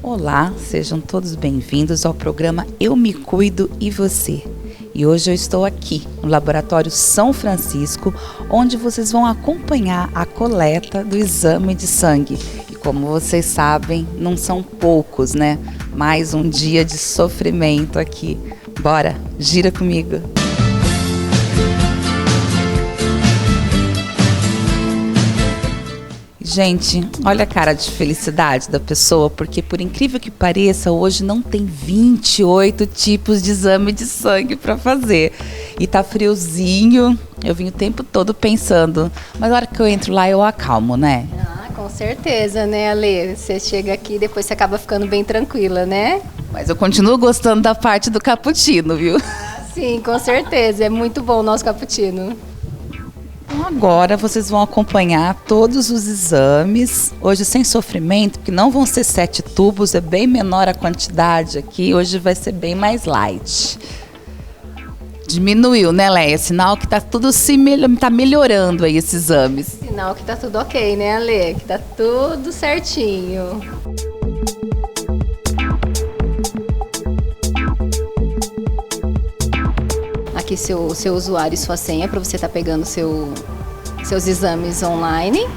Olá, sejam todos bem-vindos ao programa Eu Me Cuido e Você. E hoje eu estou aqui no Laboratório São Francisco, onde vocês vão acompanhar a coleta do exame de sangue. E como vocês sabem, não são poucos, né? Mais um dia de sofrimento aqui. Bora, gira comigo! Gente, olha a cara de felicidade da pessoa, porque por incrível que pareça, hoje não tem 28 tipos de exame de sangue para fazer. E tá friozinho, eu vim o tempo todo pensando, mas na hora que eu entro lá eu acalmo, né? Com certeza, né, Ale? Você chega aqui e depois você acaba ficando bem tranquila, né? Mas eu continuo gostando da parte do cappuccino, viu? Sim, com certeza, é muito bom o nosso cappuccino. Então agora vocês vão acompanhar todos os exames, hoje sem sofrimento, porque não vão ser 7 tubos, é bem menor a quantidade aqui, hoje vai ser bem mais light. Diminuiu, né, Leia? Sinal que tá tudo tá melhorando aí esses exames. Sinal que tá tudo ok, né, Ale? Que tá tudo certinho. Aqui seu usuário e sua senha para você estar pegando seus exames online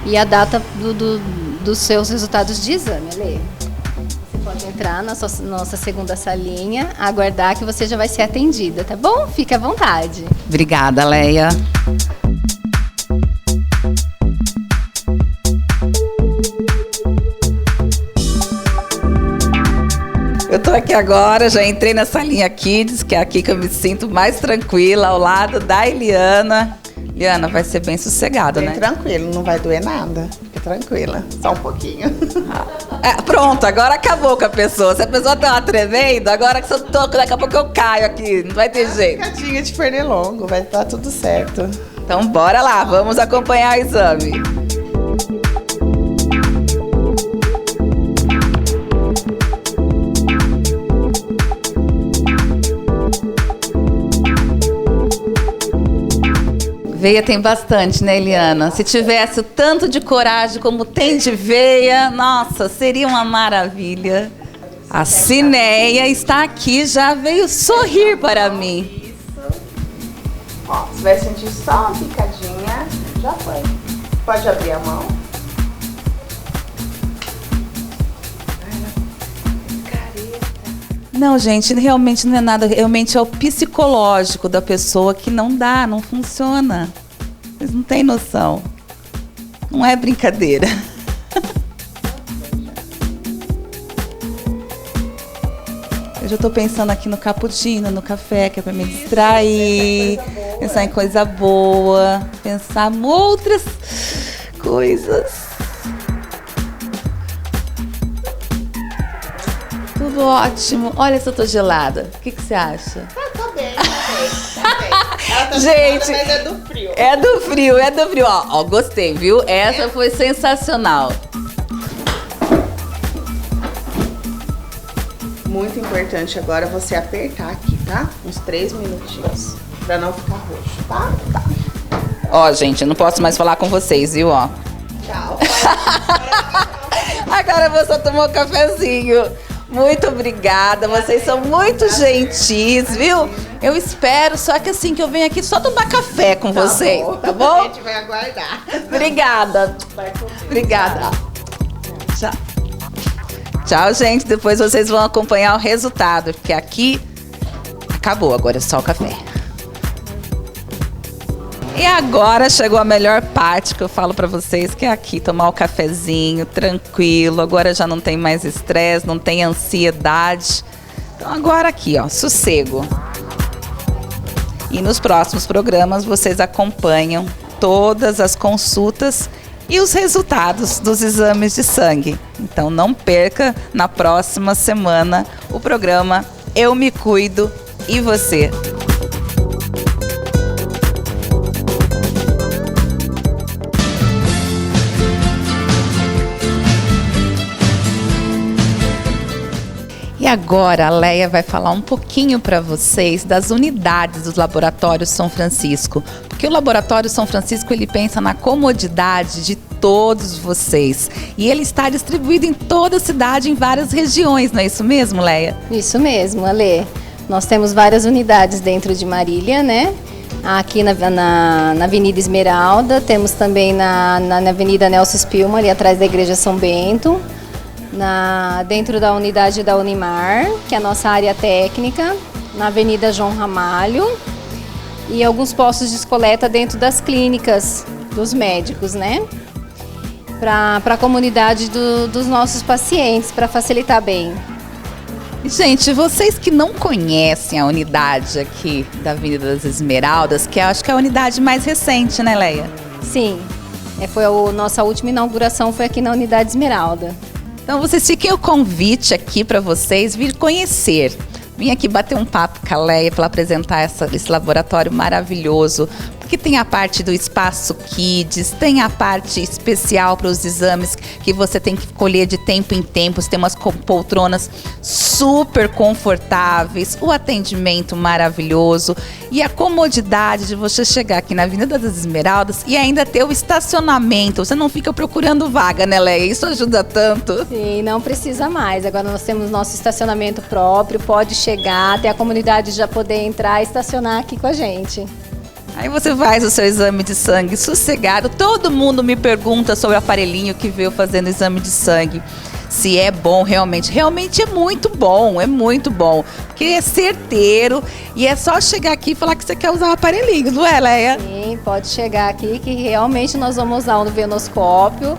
e a data dos seus resultados de exame, Ale. Você pode entrar na nossa segunda salinha, aguardar que você já vai ser atendida, tá bom? Fique à vontade. Obrigada, Leia. Eu tô aqui agora, já entrei nessa linha Kids, que é aqui que eu me sinto mais tranquila, ao lado da Eliana. Eliana, vai ser bem sossegado, bem né? Tranquilo, não vai doer nada. Fica tranquila, só um pouquinho. Pronto, agora acabou com a pessoa. Se a pessoa tá tremendo, agora que eu tô, daqui a pouco eu caio aqui, não vai ter jeito. Picadinha de pernilongo, vai estar tudo certo. Então bora lá, vamos acompanhar o exame. Veia tem bastante, né, Eliana? Se tivesse o tanto de coragem como tem de veia, nossa, seria uma maravilha. A Cineia está aqui, já veio sorrir para mim. Isso. Ó, você vai sentir só uma picadinha, já foi. Pode abrir a mão. Não, gente, realmente não é nada. Realmente é o psicológico da pessoa que não dá, não funciona. Vocês não têm noção. Não é brincadeira. Eu já estou pensando aqui no cappuccino, no café, que é para me distrair, pensar em coisa boa, pensar em outras coisas. Tudo ótimo. Olha se eu tô gelada. O que você acha? Tá bem. Ela tá gente, gelada, mas é do frio. É do frio. Ó, gostei, viu? Essa foi sensacional. Muito importante agora você apertar aqui, tá? Uns 3 minutinhos, pra não ficar roxo, tá? Ó, gente, eu não posso mais falar com vocês, viu? Ó. Tchau. Agora eu vou só tomar um cafezinho. Muito obrigada, vocês são muito gentis, viu? Eu espero, só que assim que eu venho aqui só tomar café com vocês, tá bom? A gente vai aguardar. Obrigada. Obrigada. Tchau. Tchau, gente. Depois vocês vão acompanhar o resultado, porque aqui acabou, agora é só o café. E agora chegou a melhor parte que eu falo pra vocês, que é aqui, tomar o cafezinho, tranquilo. Agora já não tem mais estresse, não tem ansiedade. Então agora aqui, ó, sossego. E nos próximos programas vocês acompanham todas as consultas e os resultados dos exames de sangue. Então não perca na próxima semana o programa Eu Me Cuido e Você. E agora a Leia vai falar um pouquinho para vocês das unidades do Laboratório São Francisco, porque o Laboratório São Francisco ele pensa na comodidade de todos vocês. E ele está distribuído em toda a cidade, em várias regiões, não é isso mesmo, Leia? Isso mesmo, Ale. Nós temos várias unidades dentro de Marília, né? Aqui na Avenida Esmeralda, temos também na Avenida Nelson Spilman, ali atrás da Igreja São Bento. Dentro da unidade da Unimar, que é a nossa área técnica, na Avenida João Ramalho, e alguns postos de coleta dentro das clínicas dos médicos, né? Para a comunidade dos nossos pacientes, para facilitar bem. Gente, vocês que não conhecem a unidade aqui da Avenida das Esmeraldas, que eu acho que é a unidade mais recente, né, Leia? Sim, nossa última inauguração foi aqui na Unidade Esmeralda. Então vocês fiquem o convite aqui para vocês vir conhecer. Vim aqui bater um papo com a Leia para apresentar esse laboratório maravilhoso, porque tem a parte do espaço Kids, tem a parte especial para os exames que você tem que colher de tempo em tempo, tem umas poltronas super confortáveis, o atendimento maravilhoso e a comodidade de você chegar aqui na Avenida das Esmeraldas e ainda ter o estacionamento. Você não fica procurando vaga, né, Leia? Isso ajuda tanto. Sim, não precisa mais. Agora nós temos nosso estacionamento próprio, pode chegar, até a comunidade já poder entrar e estacionar aqui com a gente. Aí você faz o seu exame de sangue sossegado. Todo mundo me pergunta sobre o aparelhinho que veio fazendo exame de sangue. Se é bom realmente. Realmente é muito bom, Porque é certeiro e é só chegar aqui e falar que você quer usar o aparelhinho, não é, Leia? Sim, pode chegar aqui que realmente nós vamos usar o venoscópio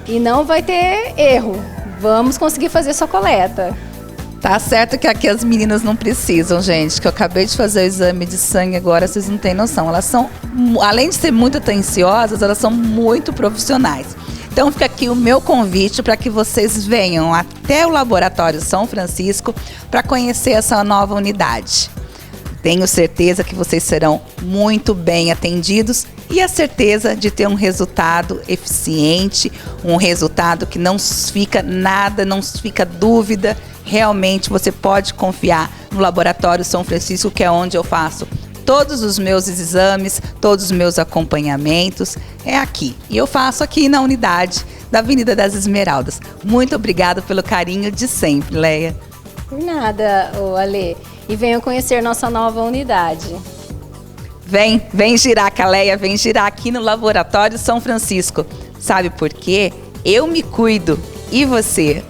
e não vai ter erro. Vamos conseguir fazer sua coleta. Tá certo que aqui as meninas não precisam, gente, que eu acabei de fazer o exame de sangue agora, vocês não têm noção. Elas são, além de ser muito atenciosas, elas são muito profissionais. Então fica aqui o meu convite para que vocês venham até o Laboratório São Francisco para conhecer essa nova unidade. Tenho certeza que vocês serão muito bem atendidos e a certeza de ter um resultado eficiente, um resultado que não fica nada, não fica dúvida. Realmente você pode confiar no Laboratório São Francisco, que é onde eu faço todos os meus exames, todos os meus acompanhamentos, é aqui. E eu faço aqui na unidade da Avenida das Esmeraldas. Muito obrigada pelo carinho de sempre, Leia. Por nada, Ale. E venham conhecer nossa nova unidade. Vem girar, Leia, vem girar aqui no Laboratório São Francisco. Sabe por quê? Eu me cuido. E você?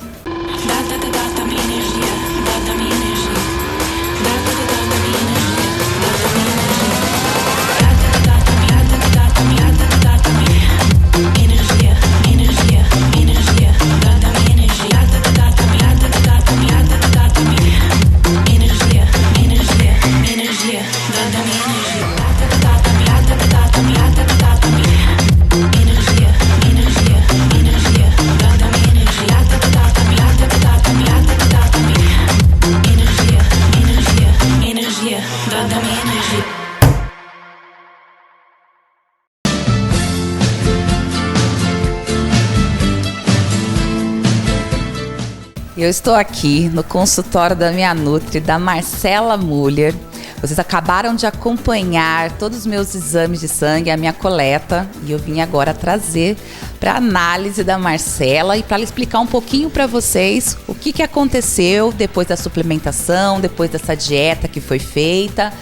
Eu estou aqui no consultório da minha Nutri, da Marcela Muller. Vocês acabaram de acompanhar todos os meus exames de sangue, a minha coleta, e eu vim agora trazer para análise da Marcela e para ela explicar um pouquinho para vocês o que aconteceu depois da suplementação, depois dessa dieta que foi feita.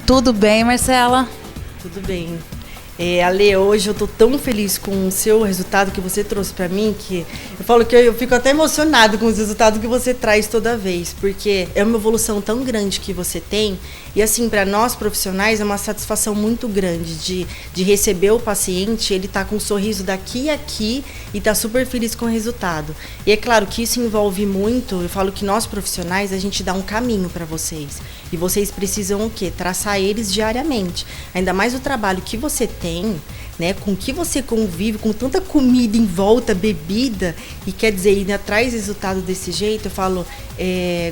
Tudo bem, Marcela? Tudo bem. Ale, hoje eu tô tão feliz com o seu resultado que você trouxe para mim, que eu falo que eu fico até emocionado com os resultados que você traz toda vez, porque é uma evolução tão grande que você tem, e assim, para nós profissionais é uma satisfação muito grande de receber o paciente, ele tá com um sorriso daqui a aqui e tá super feliz com o resultado. E é claro que isso envolve muito, eu falo que nós profissionais, a gente dá um caminho para vocês, e vocês precisam o quê? Traçar eles diariamente. Ainda mais o trabalho que você tem, né, com que você convive, com tanta comida em volta, bebida, e quer dizer, ainda traz resultado desse jeito, eu falo,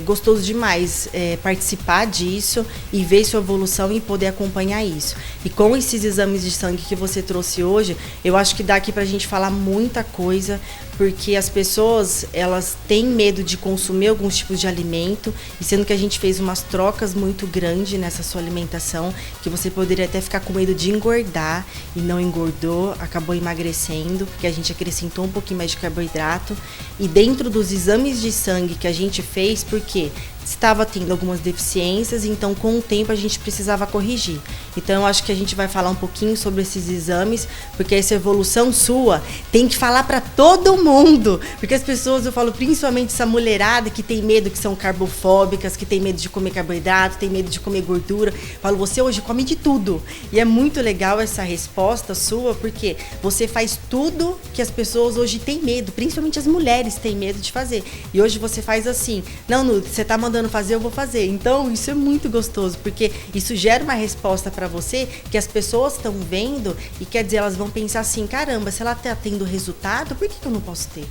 gostoso demais participar disso e ver sua evolução e poder acompanhar isso. E com esses exames de sangue que você trouxe hoje, eu acho que dá aqui pra gente falar muita coisa, porque as pessoas, elas têm medo de consumir alguns tipos de alimento, e sendo que a gente fez umas trocas muito grandes nessa sua alimentação, que você poderia até ficar com medo de engordar e não engordar, engordou, acabou emagrecendo, porque a gente acrescentou um pouquinho mais de carboidrato. E dentro dos exames de sangue que a gente fez, porque estava tendo algumas deficiências, então com o tempo a gente precisava corrigir. Então eu acho que a gente vai falar um pouquinho sobre esses exames, porque essa evolução sua tem que falar para todo mundo, porque as pessoas, eu falo principalmente essa mulherada que tem medo, que são carbofóbicas, que tem medo de comer carboidrato, tem medo de comer gordura. Eu falo, você hoje come de tudo. E é muito legal essa resposta sua, porque você faz tudo que as pessoas hoje têm medo, principalmente as mulheres têm medo de fazer. E hoje você faz assim, não, Nude, você tá mandando fazer, eu vou fazer. Então, isso é muito gostoso, porque isso gera uma resposta para você que as pessoas estão vendo e quer dizer, elas vão pensar assim, caramba, se ela tá tendo resultado, por que eu não posso ter?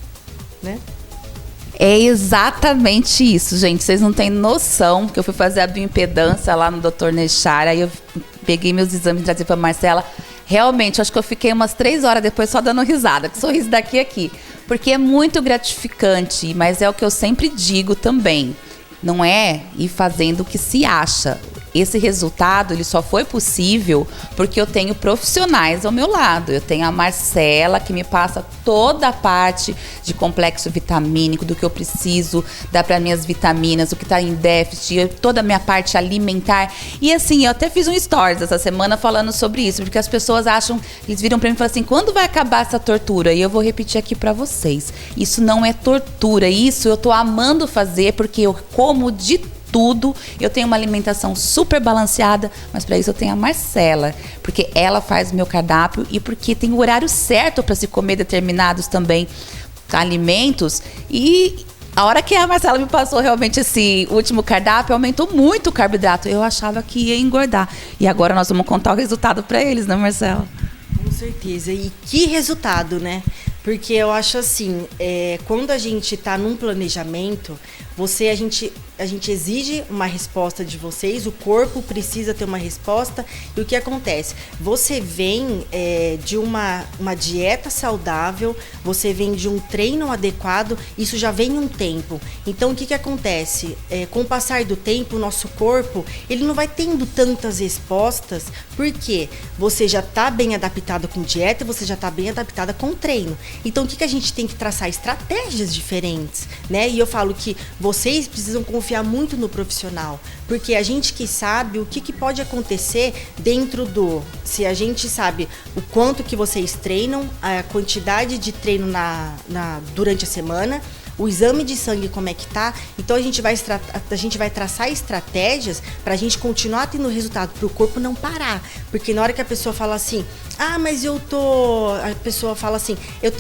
Né? É exatamente isso, gente. Vocês não têm noção que eu fui fazer a bioimpedância lá no Dr. Nechara, aí eu peguei meus exames e trazia pra Marcela. Realmente, acho que eu fiquei umas 3 horas depois só dando risada, que sorriso daqui e aqui. Porque é muito gratificante, mas é o que eu sempre digo também. Não é ir fazendo o que se acha. Esse resultado ele só foi possível porque eu tenho profissionais ao meu lado. Eu tenho a Marcela, que me passa toda a parte de complexo vitamínico, do que eu preciso, dá para minhas vitaminas, o que está em déficit, toda a minha parte alimentar. E assim, eu até fiz um stories essa semana falando sobre isso, porque as pessoas acham, eles viram para mim e falam assim, quando vai acabar essa tortura? E eu vou repetir aqui para vocês. Isso não é tortura, isso eu tô amando fazer porque eu como de tudo, eu tenho uma alimentação super balanceada, mas para isso eu tenho a Marcela, porque ela faz o meu cardápio e porque tem o horário certo para se comer determinados também alimentos. E a hora que a Marcela me passou realmente esse último cardápio, aumentou muito o carboidrato. Eu achava que ia engordar. E agora nós vamos contar o resultado para eles, né, Marcela? Com certeza. E que resultado, né? Porque eu acho assim, quando a gente está num planejamento, a gente exige uma resposta de vocês, o corpo precisa ter uma resposta. E o que acontece? Você vem de uma dieta saudável, você vem de um treino adequado, isso já vem um tempo. Então o que acontece? Com o passar do tempo, o nosso corpo ele não vai tendo tantas respostas, porque você já está bem adaptado com dieta, você já está bem adaptada com treino. Então o que a gente tem que traçar? Estratégias diferentes, né? E eu falo que vocês precisam confiar muito no profissional, porque a gente que sabe o que pode acontecer dentro se a gente sabe o quanto que vocês treinam, a quantidade de treino durante a semana, o exame de sangue como é que tá. Então a gente vai traçar estratégias para a gente continuar tendo resultado, para o corpo não parar, porque na hora que a pessoa fala assim, mas eu tô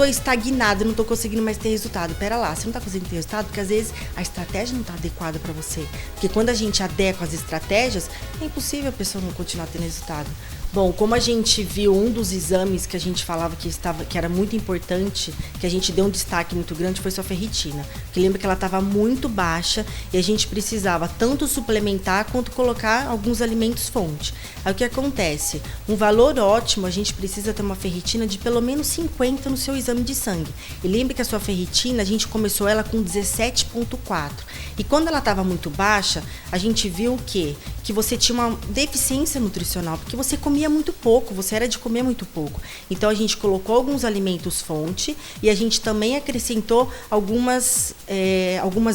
estagnada, não tô conseguindo mais ter resultado. Pera lá, você não tá conseguindo ter resultado porque às vezes a estratégia não tá adequada para você, porque quando a gente adequa as estratégias, é impossível a pessoa não continuar tendo resultado. Bom, como a gente viu um dos exames que a gente falava que era muito importante, que a gente deu um destaque muito grande, foi sua ferritina. Que lembra que ela estava muito baixa e a gente precisava tanto suplementar quanto colocar alguns alimentos fonte. Aí o que acontece? Um valor ótimo, a gente precisa ter uma ferritina de pelo menos 50 no seu exame de sangue. E lembre que a sua ferritina, a gente começou ela com 17,4. E quando ela estava muito baixa, a gente viu que você tinha uma deficiência nutricional, porque você comia muito pouco, você era de comer muito pouco. Então a gente colocou alguns alimentos fonte e a gente também acrescentou algumas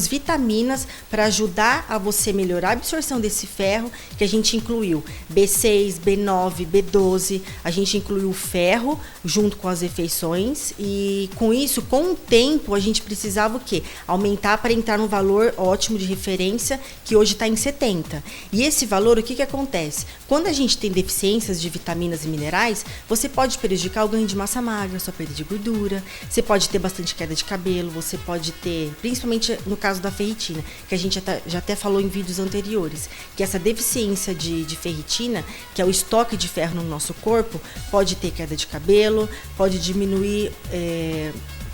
vitaminas para ajudar a você melhorar a absorção desse ferro, que a gente incluiu B6, B9, B12, a gente incluiu o ferro junto com as refeições e com isso, com o tempo, a gente precisava o quê? Aumentar para entrar num valor ótimo de referência, que hoje está em 70. E esse valor, o que acontece? Quando a gente tem deficiências de vitaminas e minerais, você pode prejudicar o ganho de massa magra, sua perda de gordura, você pode ter bastante queda de cabelo, você pode ter, principalmente no caso da ferritina, que a gente já até falou em vídeos anteriores, que essa deficiência de ferritina, que é o estoque de ferro no nosso corpo, pode ter queda de cabelo, pode diminuir...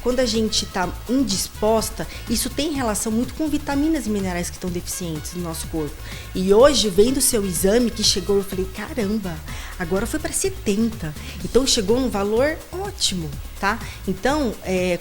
Quando a gente está indisposta, isso tem relação muito com vitaminas e minerais que estão deficientes no nosso corpo. E hoje, vendo o seu exame que chegou, eu falei, caramba, agora foi para 70. Então chegou num valor ótimo, tá? Então,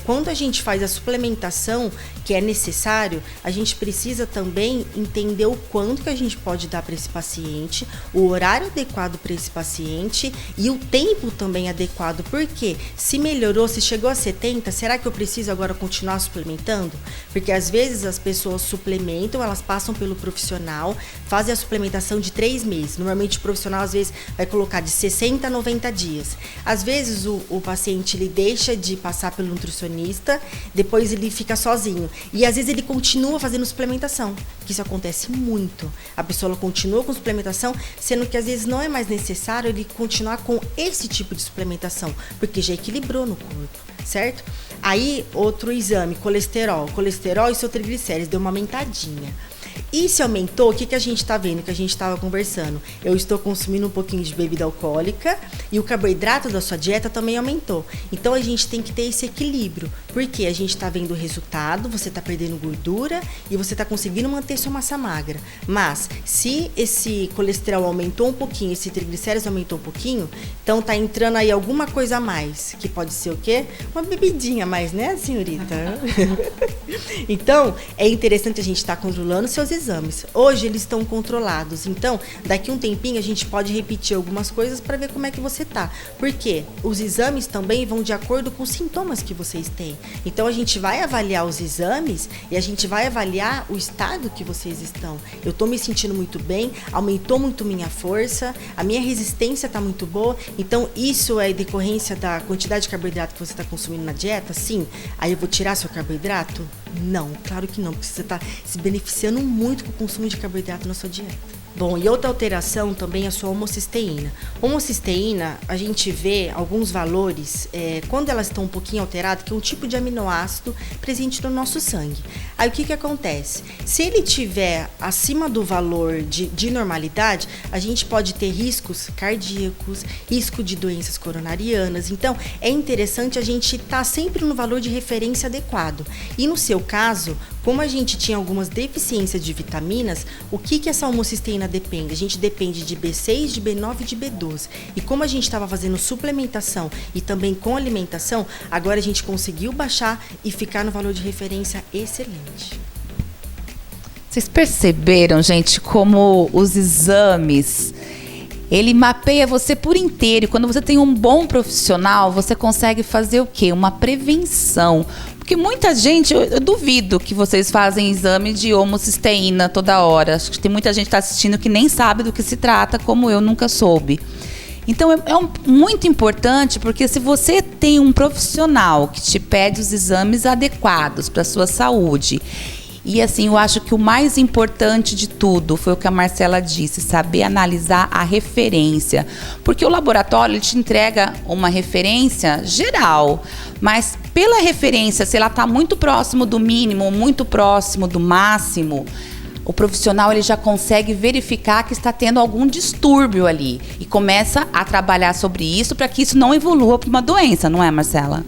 quando a gente faz a suplementação que é necessário, a gente precisa também entender o quanto que a gente pode dar para esse paciente, o horário adequado para esse paciente e o tempo também adequado. Porque se melhorou, se chegou a 70, será que eu preciso agora continuar suplementando? Porque às vezes as pessoas suplementam, elas passam pelo profissional, fazem a suplementação de 3 meses. Normalmente o profissional às vezes vai colocar de 60 a 90 dias. Às vezes o paciente ele deixa de passar pelo nutricionista, depois ele fica sozinho. E às vezes ele continua fazendo suplementação, que isso acontece muito. A pessoa ela continua com suplementação, sendo que às vezes não é mais necessário ele continuar com esse tipo de suplementação, porque já equilibrou no corpo, certo? Aí, outro exame, colesterol e seu triglicérides, deu uma aumentadinha. E se aumentou, o que a gente está vendo, que a gente estava conversando? Eu estou consumindo um pouquinho de bebida alcoólica e o carboidrato da sua dieta também aumentou. Então a gente tem que ter esse equilíbrio, porque a gente está vendo o resultado, você está perdendo gordura e você está conseguindo manter sua massa magra. Mas se esse colesterol aumentou um pouquinho, esse triglicérides aumentou um pouquinho, então tá entrando aí alguma coisa a mais, que pode ser o quê? Uma bebidinha a mais, né, senhorita? Então, é interessante a gente estar controlando seus exames. Hoje eles estão controlados, então daqui um tempinho a gente pode repetir algumas coisas para ver como é que você tá. Porque os exames também vão de acordo com os sintomas que vocês têm. Então a gente vai avaliar os exames e a gente vai avaliar o estado que vocês estão. Eu tô me sentindo muito bem, aumentou muito minha força, a minha resistência tá muito boa. Então isso é decorrência da quantidade de carboidrato que você está consumindo na dieta? Sim. Aí eu vou tirar seu carboidrato? Não, claro que não, porque você está se beneficiando muito com o consumo de carboidrato na sua dieta. Bom, e outra alteração também é a sua homocisteína. Homocisteína, a gente vê alguns valores, quando elas estão um pouquinho alteradas, que é um tipo de aminoácido presente no nosso sangue. Aí o que acontece? Se ele tiver acima do valor de normalidade, a gente pode ter riscos cardíacos, risco de doenças coronarianas. Então, é interessante a gente estar sempre no valor de referência adequado. E no seu caso, como a gente tinha algumas deficiências de vitaminas, o que essa homocisteína depende? A gente depende de B6, de B9 e de B12. E como a gente estava fazendo suplementação e também com alimentação, agora a gente conseguiu baixar e ficar no valor de referência excelente. Vocês perceberam, gente, como os exames, ele mapeia você por inteiro. Quando você tem um bom profissional, você consegue fazer o quê? Uma prevenção. Porque muita gente, eu duvido que vocês fazem exame de homocisteína toda hora. Acho que tem muita gente que está assistindo que nem sabe do que se trata, como eu nunca soube. Então, muito importante, porque se você tem um profissional que te pede os exames adequados para a sua saúde, e assim, eu acho que o mais importante de tudo foi o que a Marcela disse, saber analisar a referência. Porque o laboratório ele te entrega uma referência geral, mas pela referência, se ela está muito próximo do mínimo, muito próximo do máximo, o profissional ele já consegue verificar que está tendo algum distúrbio ali e começa a trabalhar sobre isso para que isso não evolua para uma doença, não é, Marcela?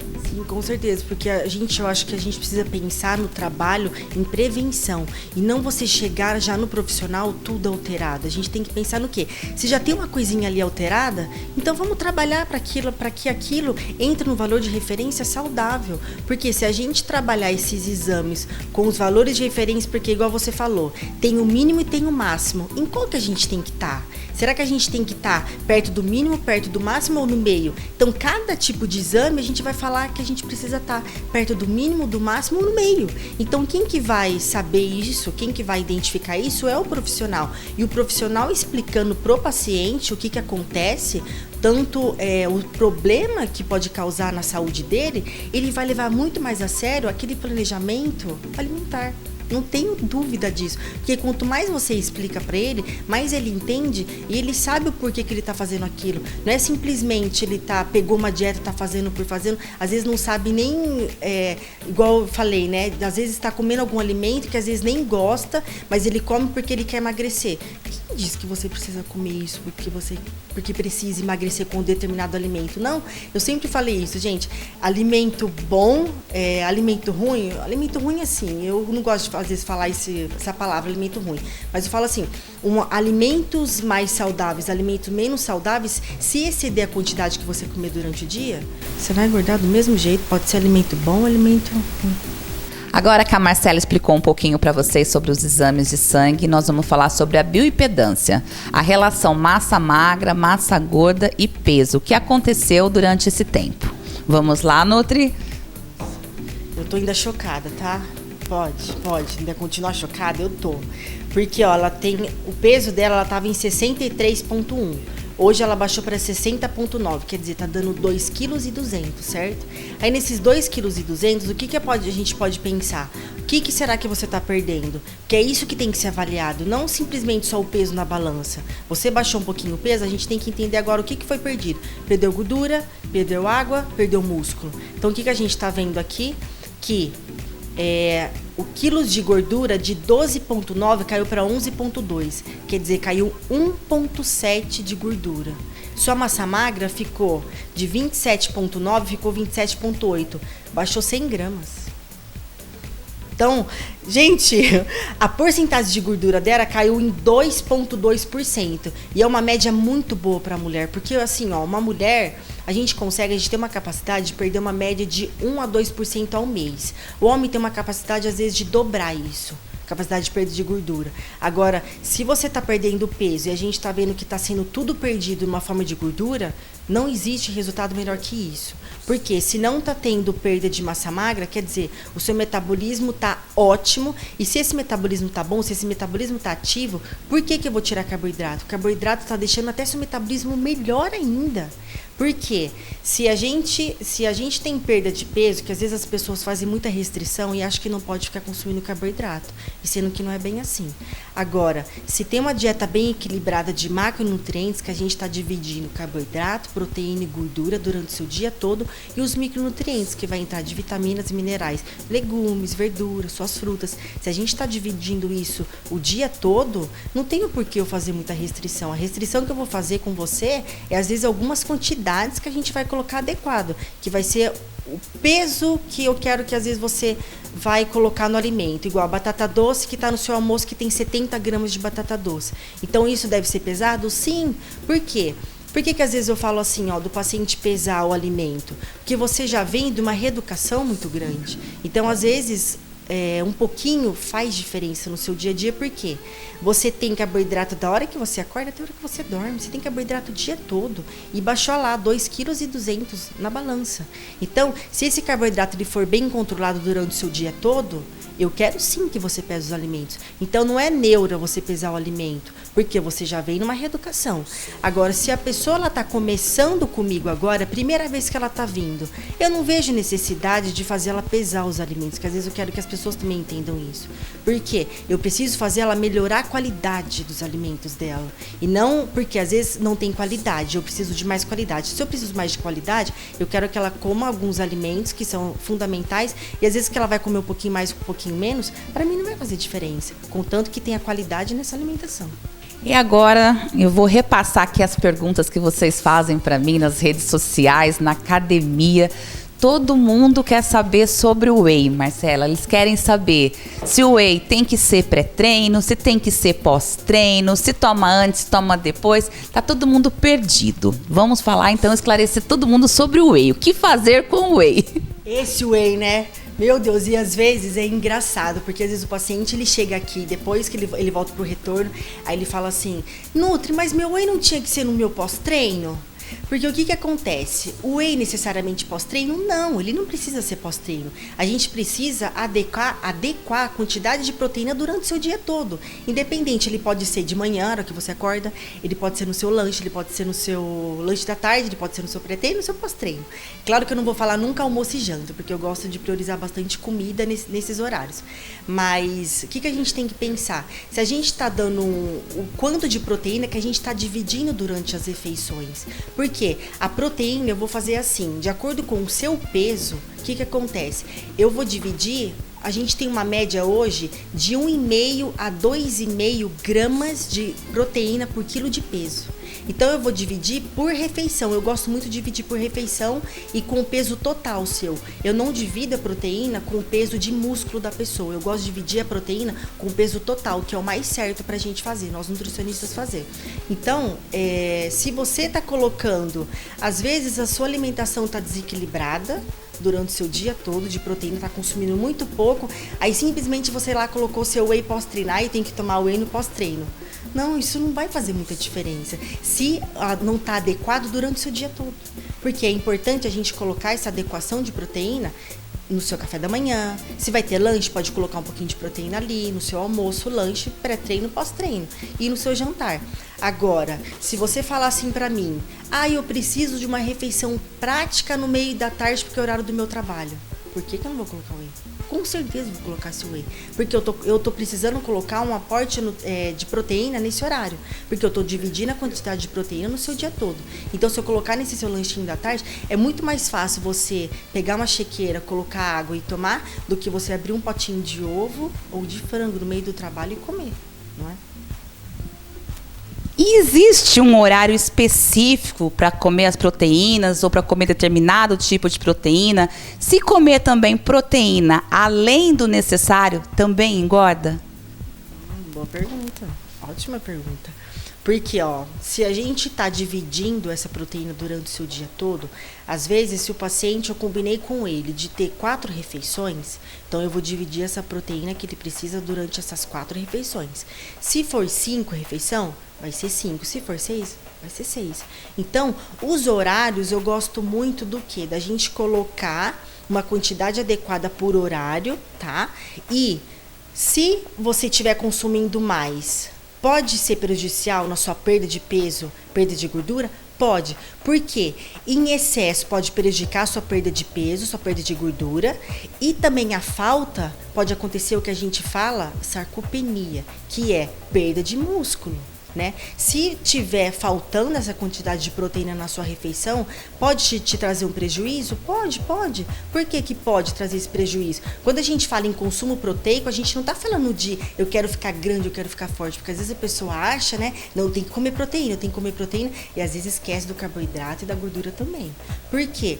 Com certeza, porque eu acho que a gente precisa pensar no trabalho em prevenção e não você chegar já no profissional tudo alterado. A gente tem que pensar no quê? Se já tem uma coisinha ali alterada, então vamos trabalhar para que aquilo entre no valor de referência saudável. Porque se a gente trabalhar esses exames com os valores de referência, porque igual você falou, tem o mínimo e tem o máximo, em qual que a gente tem que estar? Será que a gente tem que estar perto do mínimo, perto do máximo ou no meio? Então, cada tipo de exame, a gente vai falar que a gente precisa estar perto do mínimo, do máximo ou no meio. Então, quem que vai saber isso, quem que vai identificar isso é o profissional. E o profissional explicando pro paciente o que acontece, tanto o problema que pode causar na saúde dele, ele vai levar muito mais a sério aquele planejamento alimentar. Não tenho dúvida disso, porque quanto mais você explica para ele, mais ele entende e ele sabe o porquê que ele tá fazendo aquilo. Não é simplesmente ele pegou uma dieta, tá fazendo por fazendo, às vezes não sabe nem, igual eu falei, né? Às vezes está comendo algum alimento que às vezes nem gosta, mas ele come porque ele quer emagrecer. Quem diz que você precisa comer isso porque precisa emagrecer com um determinado alimento. Não, eu sempre falei isso, gente. Alimento bom, alimento ruim assim, eu não gosto de às vezes falar essa palavra, alimento ruim. Mas eu falo assim, alimentos mais saudáveis, alimentos menos saudáveis, se exceder a quantidade que você comer durante o dia, você vai engordar do mesmo jeito. Pode ser alimento bom, alimento ruim. Agora que a Marcela explicou um pouquinho para vocês sobre os exames de sangue, nós vamos falar sobre a bioimpedância, a relação massa magra, massa gorda e peso. O que aconteceu durante esse tempo? Vamos lá, Nutri? Eu tô ainda chocada, tá? Pode. Ainda continuar chocada? Eu tô. Porque, ó, o peso dela, ela tava em 63,1. Hoje ela baixou para 60,9, quer dizer, tá dando 2,2 kg, certo? Aí nesses 2,2 kg, o que a gente pode pensar? O que será que você tá perdendo? Porque é isso que tem que ser avaliado, não simplesmente só o peso na balança. Você baixou um pouquinho o peso, a gente tem que entender agora o que foi perdido. Perdeu gordura, perdeu água, perdeu músculo. Então o que a gente tá vendo aqui? Que o quilos de gordura de 12,9 caiu para 11,2. Quer dizer, caiu 1,7 de gordura. Sua massa magra ficou de 27,9, ficou 27,8. Baixou 100 gramas. Então, gente, a porcentagem de gordura dela caiu em 2,2%. E é uma média muito boa para a mulher. Porque, assim, ó, uma mulher... A gente tem uma capacidade de perder uma média de 1 a 2% ao mês. O homem tem uma capacidade, às vezes, de dobrar isso. Capacidade de perda de gordura. Agora, se você está perdendo peso e a gente está vendo que está sendo tudo perdido em uma forma de gordura, não existe resultado melhor que isso. Porque se não está tendo perda de massa magra, quer dizer, o seu metabolismo está ótimo. E se esse metabolismo está bom, se esse metabolismo está ativo, por que eu vou tirar carboidrato? O carboidrato está deixando até seu metabolismo melhor ainda. Porque se a gente tem perda de peso, que às vezes as pessoas fazem muita restrição e acham que não pode ficar consumindo carboidrato, e sendo que não é bem assim. Agora, se tem uma dieta bem equilibrada de macronutrientes, que a gente está dividindo carboidrato, proteína e gordura durante o seu dia todo, e os micronutrientes, que vai entrar de vitaminas e minerais, legumes, verduras, suas frutas. Se a gente está dividindo isso o dia todo, não tem o porquê eu fazer muita restrição. A restrição que eu vou fazer com você é, às vezes, algumas quantidades que a gente vai colocar adequado, que vai ser o peso que eu quero que às vezes você vai colocar no alimento, igual a batata doce que está no seu almoço, que tem 70 gramas de batata doce. Então isso deve ser pesado? Sim. Por quê? Por que às vezes eu falo assim, ó, do paciente pesar o alimento? Porque você já vem de uma reeducação muito grande. Então, às vezes, um pouquinho faz diferença no seu dia a dia, porque você tem carboidrato da hora que você acorda até a hora que você dorme. Você tem carboidrato o dia todo e baixou lá 2,2 kg na balança. Então, se esse carboidrato ele for bem controlado durante o seu dia todo, eu quero sim que você pese os alimentos. Então, não é neura você pesar o alimento, porque você já vem numa reeducação. Agora, se a pessoa está começando comigo agora, a primeira vez que ela está vindo, eu não vejo necessidade de fazer ela pesar os alimentos, que às vezes eu quero que as pessoas também entendam isso. Porque eu preciso fazer ela melhorar a qualidade dos alimentos dela. E não porque às vezes não tem qualidade, eu preciso de mais qualidade. Se eu preciso mais de qualidade, eu quero que ela coma alguns alimentos que são fundamentais, e às vezes que ela vai comer um pouquinho mais, um pouquinho menos, para mim não vai fazer diferença, contanto que tenha qualidade nessa alimentação. E agora eu vou repassar aqui as perguntas que vocês fazem para mim nas redes sociais, na academia. Todo mundo quer saber sobre o whey, Marcela. Eles querem saber se o whey tem que ser pré-treino, se tem que ser pós-treino, se toma antes, se toma depois. Tá todo mundo perdido. Vamos falar então, esclarecer todo mundo sobre o whey. O que fazer com o whey? Esse whey, né? Meu Deus, e às vezes é engraçado, porque às vezes o paciente ele chega aqui, depois que ele volta pro retorno, aí ele fala assim, Nutri, mas meu whey não tinha que ser no meu pós-treino? Porque o que acontece? O whey necessariamente pós-treino? Não, ele não precisa ser pós-treino. A gente precisa adequar a quantidade de proteína durante o seu dia todo. Independente, ele pode ser de manhã, na hora que você acorda, ele pode ser no seu lanche, ele pode ser no seu lanche da tarde, ele pode ser no seu pré-treino, no seu pós-treino. Claro que eu não vou falar nunca almoço e janta, porque eu gosto de priorizar bastante comida nesses horários. Mas o que a gente tem que pensar? Se a gente está dando o quanto de proteína que a gente está dividindo durante as refeições. Porque a proteína eu vou fazer assim, de acordo com o seu peso, o que acontece? Eu vou dividir a gente tem uma média hoje de 1,5 a 2,5 gramas de proteína por quilo de peso. Então eu vou dividir por refeição. Eu gosto muito de dividir por refeição e com o peso total seu. Eu não divido a proteína com o peso de músculo da pessoa. Eu gosto de dividir a proteína com o peso total, que é o mais certo pra gente fazer, nós nutricionistas fazer. Então, se você tá colocando, às vezes a sua alimentação tá desequilibrada durante o seu dia todo de proteína, tá consumindo muito pouco, aí simplesmente você lá colocou seu whey pós-treinar e tem que tomar whey no pós-treino. Não, isso não vai fazer muita diferença se não está adequado durante o seu dia todo. Porque é importante a gente colocar essa adequação de proteína no seu café da manhã. Se vai ter lanche, pode colocar um pouquinho de proteína ali, no seu almoço, lanche, pré-treino, pós-treino e no seu jantar. Agora, se você falar assim pra mim, eu preciso de uma refeição prática no meio da tarde porque é o horário do meu trabalho. Por que eu não vou colocar whey? Com certeza vou colocar esse whey. Porque eu tô precisando colocar um aporte de proteína nesse horário. Porque eu tô dividindo a quantidade de proteína no seu dia todo. Então, se eu colocar nesse seu lanchinho da tarde, é muito mais fácil você pegar uma chequeira, colocar água e tomar, do que você abrir um potinho de ovo ou de frango no meio do trabalho e comer, não é? E existe um horário específico para comer as proteínas ou para comer determinado tipo de proteína? Se comer também proteína além do necessário, também engorda? Boa pergunta. Ótima pergunta. Porque, se a gente está dividindo essa proteína durante o seu dia todo, às vezes, se o paciente, eu combinei com ele de ter 4 refeições, então eu vou dividir essa proteína que ele precisa durante essas 4 refeições. Se for 5 refeições, vai ser 5. Se for 6, vai ser 6. Então, os horários, eu gosto muito do quê? Da gente colocar uma quantidade adequada por horário, tá? E se você estiver consumindo mais, pode ser prejudicial na sua perda de peso, perda de gordura? Pode. Por quê? Em excesso pode prejudicar a sua perda de peso, sua perda de gordura. E também a falta pode acontecer o que a gente fala, sarcopenia, que é perda de músculo. Né? Se tiver faltando essa quantidade de proteína na sua refeição, pode te trazer um prejuízo? Pode. Por que pode trazer esse prejuízo? Quando a gente fala em consumo proteico, a gente não está falando de eu quero ficar grande, eu quero ficar forte, porque às vezes a pessoa acha, né? Não, eu tenho que comer proteína, e às vezes esquece do carboidrato e da gordura também. Por quê?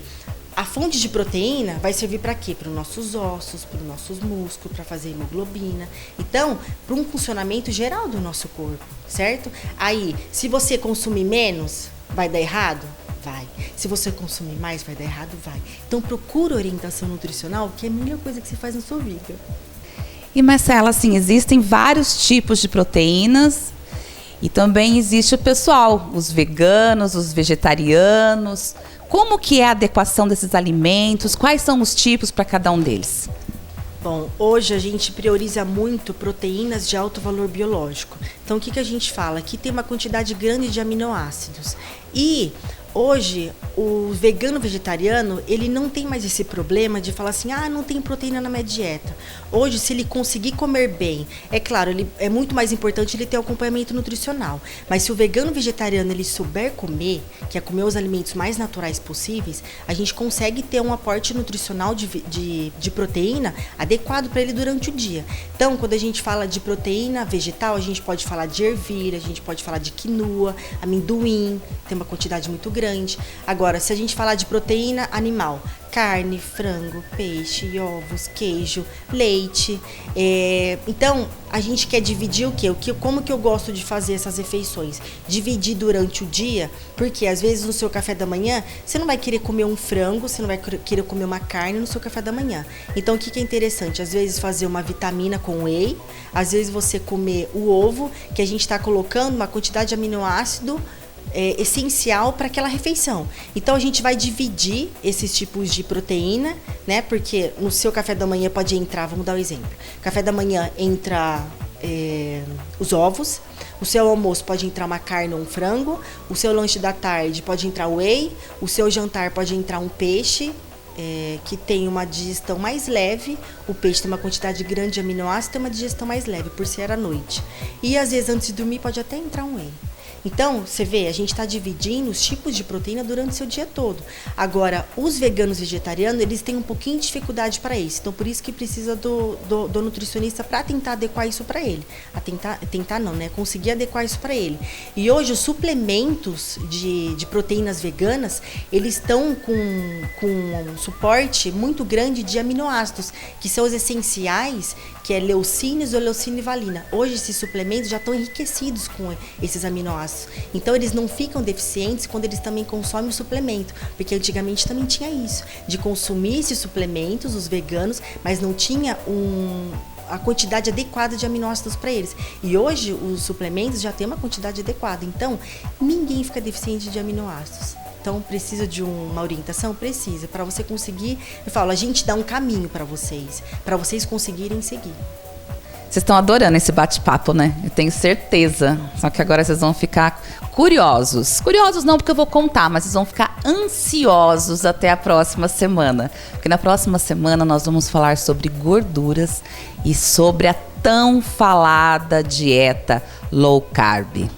A fonte de proteína vai servir para quê? Para os nossos ossos, para os nossos músculos, para fazer hemoglobina. Então, para um funcionamento geral do nosso corpo, certo? Aí, se você consumir menos, vai dar errado? Vai. Se você consumir mais, vai dar errado? Vai. Então, procura orientação nutricional, que é a melhor coisa que você faz na sua vida. E, Marcela, assim, existem vários tipos de proteínas e também existe o pessoal, os veganos, os vegetarianos. Como que é a adequação desses alimentos? Quais são os tipos para cada um deles? Bom, hoje a gente prioriza muito proteínas de alto valor biológico. Então, o que a gente fala? Aqui tem uma quantidade grande de aminoácidos. E hoje, o vegano vegetariano, ele não tem mais esse problema de falar assim, não tem proteína na minha dieta. Hoje, se ele conseguir comer bem, é claro, é muito mais importante ele ter um acompanhamento nutricional. Mas se o vegano vegetariano, ele souber comer, que é comer os alimentos mais naturais possíveis, a gente consegue ter um aporte nutricional de proteína adequado para ele durante o dia. Então, quando a gente fala de proteína vegetal, a gente pode falar de ervilha, a gente pode falar de quinoa, amendoim, tem uma quantidade muito grande. Agora, se a gente falar de proteína animal, carne, frango, peixe, ovos, queijo, leite. Então, a gente quer dividir o quê? Como que eu gosto de fazer essas refeições? Dividir durante o dia, porque às vezes no seu café da manhã, você não vai querer comer um frango, você não vai querer comer uma carne no seu café da manhã. Então, o que é interessante? Às vezes fazer uma vitamina com whey, às vezes você comer o ovo, que a gente está colocando uma quantidade de aminoácido essencial para aquela refeição. Então a gente vai dividir esses tipos de proteína, né? Porque no seu café da manhã pode entrar, vamos dar um exemplo. Café da manhã entra os ovos, o seu almoço pode entrar uma carne ou um frango, o seu lanche da tarde pode entrar whey, o seu jantar pode entrar um peixe, que tem uma digestão mais leve. O peixe tem uma quantidade grande de aminoácidos, tem uma digestão mais leve por ser à noite. E às vezes antes de dormir pode até entrar um whey. Então, você vê, a gente está dividindo os tipos de proteína durante o seu dia todo. Agora, os veganos vegetarianos, eles têm um pouquinho de dificuldade para isso. Então, por isso que precisa do nutricionista para tentar adequar isso para ele. Tentar não, né? Conseguir adequar isso para ele. E hoje, os suplementos de proteínas veganas, eles estão com um suporte muito grande de aminoácidos, que são os essenciais, que é leucínios ou leucina e valina. Hoje, esses suplementos já estão enriquecidos com esses aminoácidos. Então, eles não ficam deficientes quando eles também consomem o suplemento, porque antigamente também tinha isso, de consumir esses suplementos, os veganos, mas não tinha a quantidade adequada de aminoácidos para eles. E hoje, os suplementos já têm uma quantidade adequada. Então, ninguém fica deficiente de aminoácidos. Então, precisa de uma orientação? Precisa. Para você conseguir, eu falo, a gente dá um caminho para vocês conseguirem seguir. Vocês estão adorando esse bate-papo, né? Eu tenho certeza. Só que agora vocês vão ficar curiosos. Curiosos não, porque eu vou contar, mas vocês vão ficar ansiosos até a próxima semana. Porque na próxima semana nós vamos falar sobre gorduras e sobre a tão falada dieta low carb.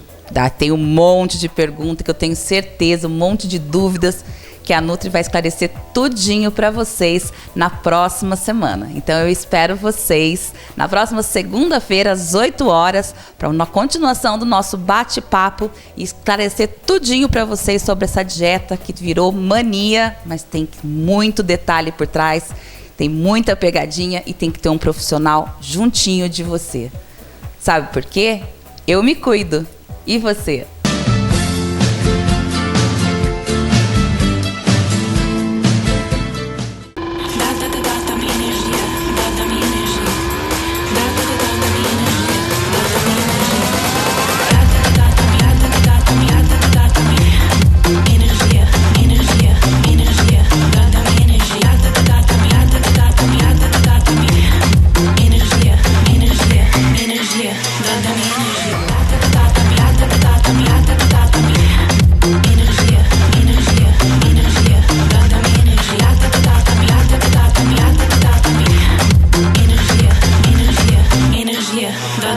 Tem um monte de perguntas que eu tenho certeza, um monte de dúvidas que a Nutri vai esclarecer tudinho para vocês na próxima semana. Então eu espero vocês na próxima segunda-feira às 8 horas para uma continuação do nosso bate-papo e esclarecer tudinho para vocês sobre essa dieta que virou mania, mas tem muito detalhe por trás, tem muita pegadinha e tem que ter um profissional juntinho de você. Sabe por quê? Eu me cuido. E você?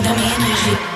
Dá-me energia.